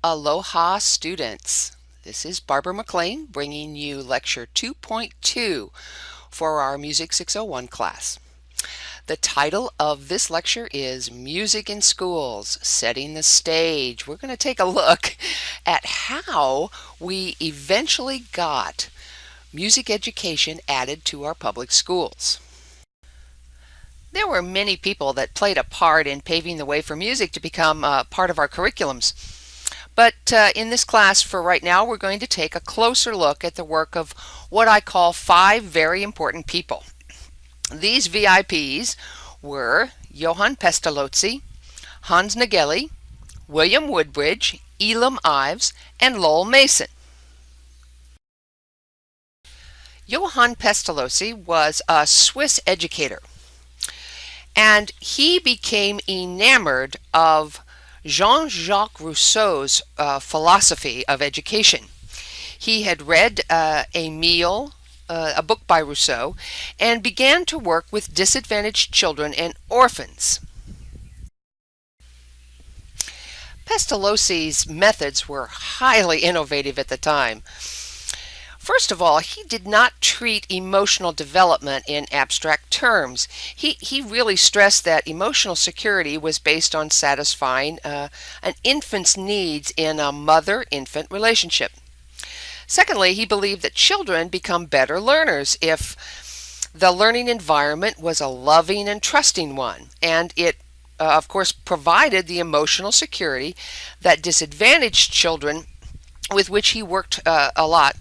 Aloha students. This is Barbara McLean bringing you Lecture 2.2 for our Music 601 class. The title of this lecture is Music in Schools, Setting the Stage. We're going to take a look at how we eventually got music education added to our public schools. There were many people that played a part in paving the way for music to become part of our curriculums. But in this class for right now, we're going to take a closer look at the work of what I call 5 very important people. These VIPs were Johann Pestalozzi, Hansniguel II, William Woodbridge, Elam Ives, and Lowell Mason. Johann Pestalozzi was a Swiss educator, and he became enamored of Jean-Jacques Rousseau's philosophy of education. He had read a book by Rousseau, and began to work with disadvantaged children and orphans. Pestalozzi's methods were highly innovative at the time. First of all, he did not treat emotional development in abstract terms. He really stressed that emotional security was based on satisfying an infant's needs in a mother-infant relationship. Secondly, he believed that children become better learners if the learning environment was a loving and trusting one, and it, of course, provided the emotional security that disadvantaged children, with which he worked a lot,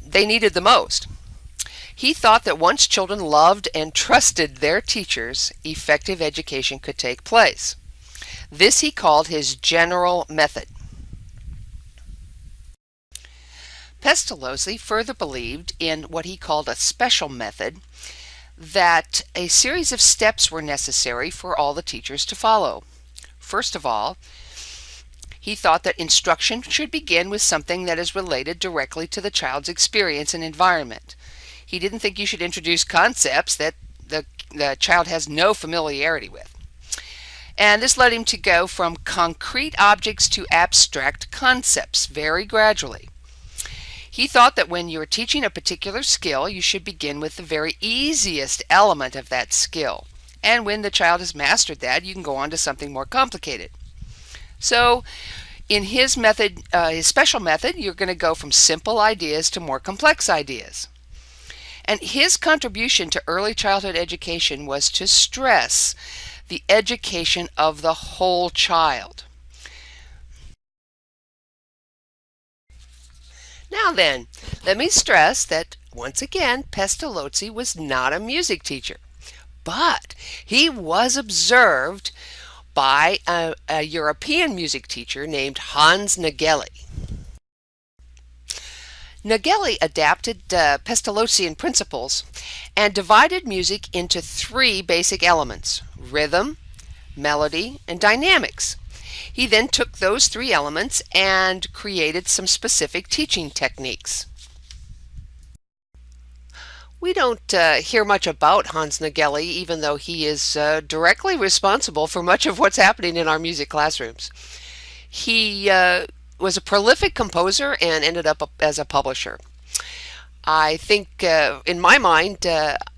they needed the most. He thought that once children loved and trusted their teachers, effective education could take place. This he called his general method. Pestalozzi further believed in what he called a special method, that a series of steps were necessary for all the teachers to follow. First of all, he thought that instruction should begin with something that is related directly to the child's experience and environment. He didn't think you should introduce concepts that the child has no familiarity with. And this led him to go from concrete objects to abstract concepts very gradually. He thought that when you're teaching a particular skill, you should begin with the very easiest element of that skill. And when the child has mastered that, you can go on to something more complicated. So in his method, his special method, you're going to go from simple ideas to more complex ideas. And his contribution to early childhood education was to stress the education of the whole child. Now then, let me stress that, once again, Pestalozzi was not a music teacher, but he was observed by a European music teacher named Hansniguel II. Nigeli adapted Pestalozzian principles and divided music into 3 basic elements: rhythm, melody, and dynamics. He then took those 3 elements and created some specific teaching techniques. We don't hear much about Hansniguel II, even though he is directly responsible for much of what's happening in our music classrooms. He was a prolific composer and ended up as a publisher. I think, in my mind,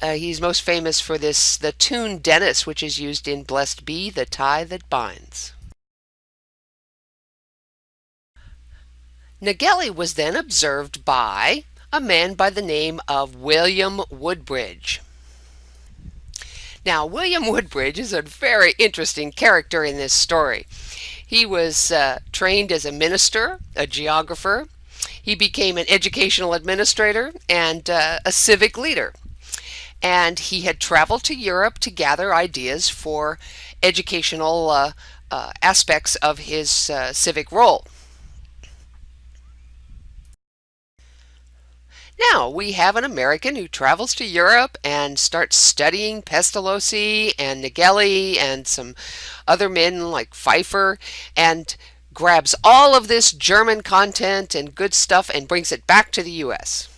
he's most famous for the tune Dennis, which is used in Blessed Be the Tie That Binds. Nigeli was then observed by a man by the name of William Woodbridge. Now, William Woodbridge is a very interesting character in this story. He was trained as a minister, a geographer. He became an educational administrator and a civic leader. And he had traveled to Europe to gather ideas for educational aspects of his civic role. Now, we have an American who travels to Europe and starts studying Pestalozzi and Nigeli and some other men like Pfeiffer, and grabs all of this German content and good stuff and brings it back to the U.S.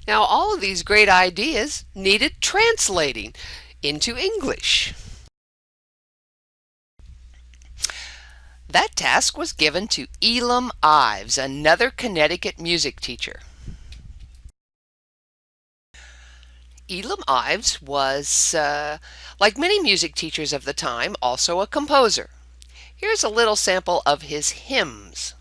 Now, all of these great ideas needed translating into English. That task was given to Elam Ives, another Connecticut music teacher. Elam Ives was, like many music teachers of the time, also a composer. Here's a little sample of his hymns.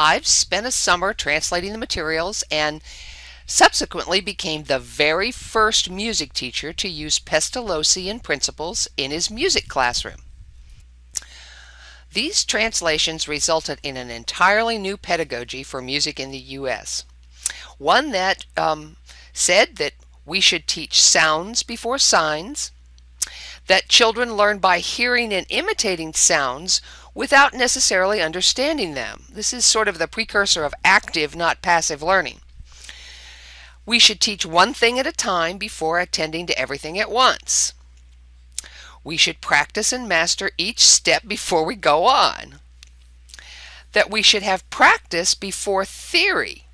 Ives spent a summer translating the materials and subsequently became the very first music teacher to use Pestalozzian principles in his music classroom. These translations resulted in an entirely new pedagogy for music in the U.S. One that said that we should teach sounds before signs, that children learn by hearing and imitating sounds without necessarily understanding them. This is sort of the precursor of active, not passive learning. We should teach one thing at a time before attending to everything at once. We should practice and master each step before we go on. That we should have practice before theory.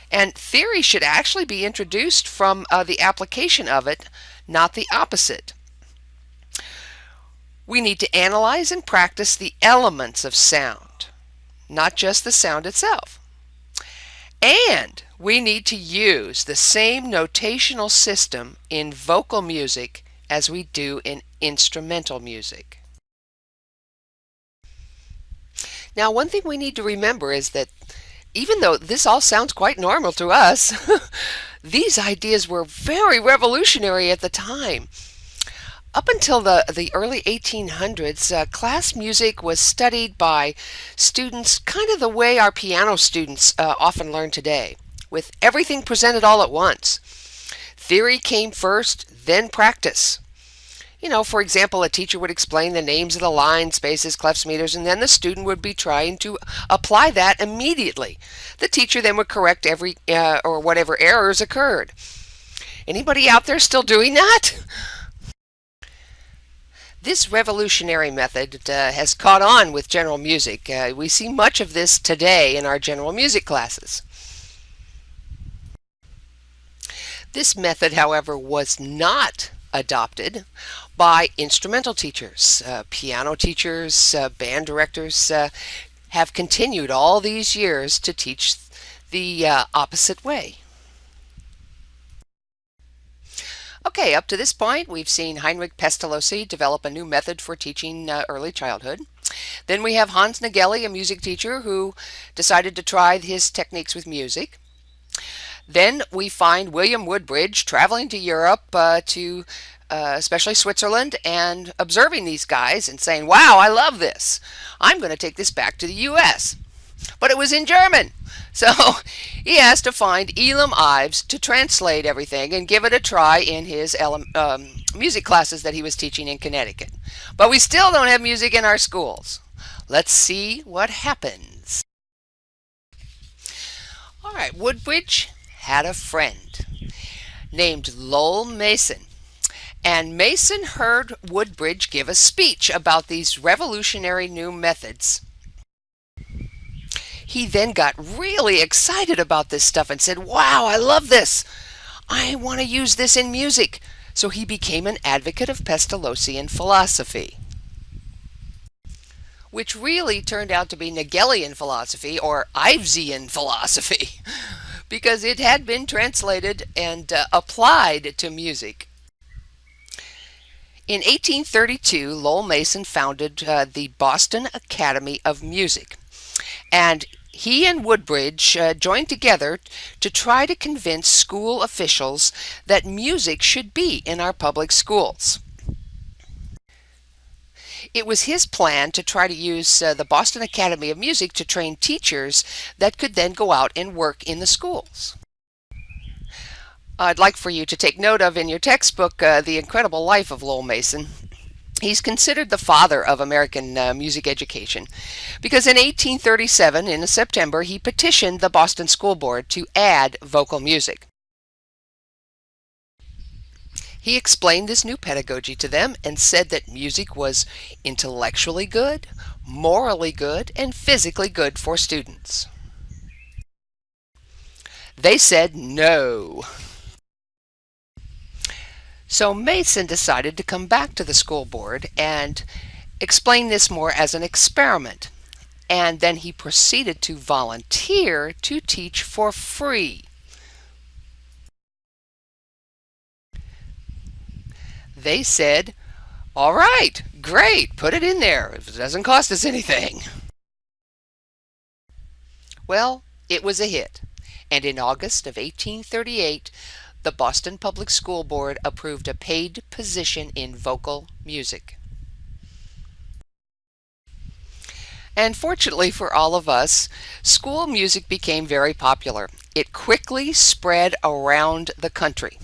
And theory should actually be introduced from the application of it, not the opposite. We need to analyze and practice the elements of sound, not just the sound itself. And we need to use the same notational system in vocal music as we do in instrumental music. Now, one thing we need to remember is that even though this all sounds quite normal to us, these ideas were very revolutionary at the time. Up until the early 1800s, class music was studied by students kind of the way our piano students often learn today, with everything presented all at once. Theory came first, then practice. You know, for example, a teacher would explain the names of the lines, spaces, clefs, meters, and then the student would be trying to apply that immediately. The teacher then would correct every or whatever errors occurred. Anybody out there still doing that? This revolutionary method has caught on with general music. We see much of this today in our general music classes. This method, however, was not adopted by instrumental teachers. Piano teachers, band directors have continued all these years to teach the opposite way. Okay, up to this point, we've seen Johann Pestalozzi develop a new method for teaching early childhood. Then we have Hansniguel II, a music teacher who decided to try his techniques with music. Then we find William Woodbridge traveling to Europe to especially Switzerland, and observing these guys and saying, wow, I love this. I'm going to take this back to the U.S. But it was in German. So he has to find Elam Ives to translate everything and give it a try in his music classes that he was teaching in Connecticut. But we still don't have music in our schools. Let's see what happens. All right, Woodbridge had a friend named Lowell Mason. And Mason heard Woodbridge give a speech about these revolutionary new methods. He then got really excited about this stuff and said, wow, I love this. I want to use this in music. So he became an advocate of Pestalozzian philosophy, which really turned out to be Hegelian philosophy or Ivesian philosophy, because it had been translated and applied to music. In 1832, Lowell Mason founded the Boston Academy of Music, and He and Woodbridge joined together to try to convince school officials that music should be in our public schools. It was his plan to try to use the Boston Academy of Music to train teachers that could then go out and work in the schools. I'd like for you to take note of in your textbook the incredible life of Lowell Mason. He's considered the father of American music education because in 1837, in September, he petitioned the Boston School Board to add vocal music. He explained this new pedagogy to them and said that music was intellectually good, morally good, and physically good for students. They said no. So Mason decided to come back to the school board and explain this more as an experiment. And then he proceeded to volunteer to teach for free. They said, "All right, great, put it in there. It doesn't cost us anything." Well, it was a hit. And in August of 1838, the Boston Public School Board approved a paid position in vocal music. And fortunately for all of us, school music became very popular. It quickly spread around the country.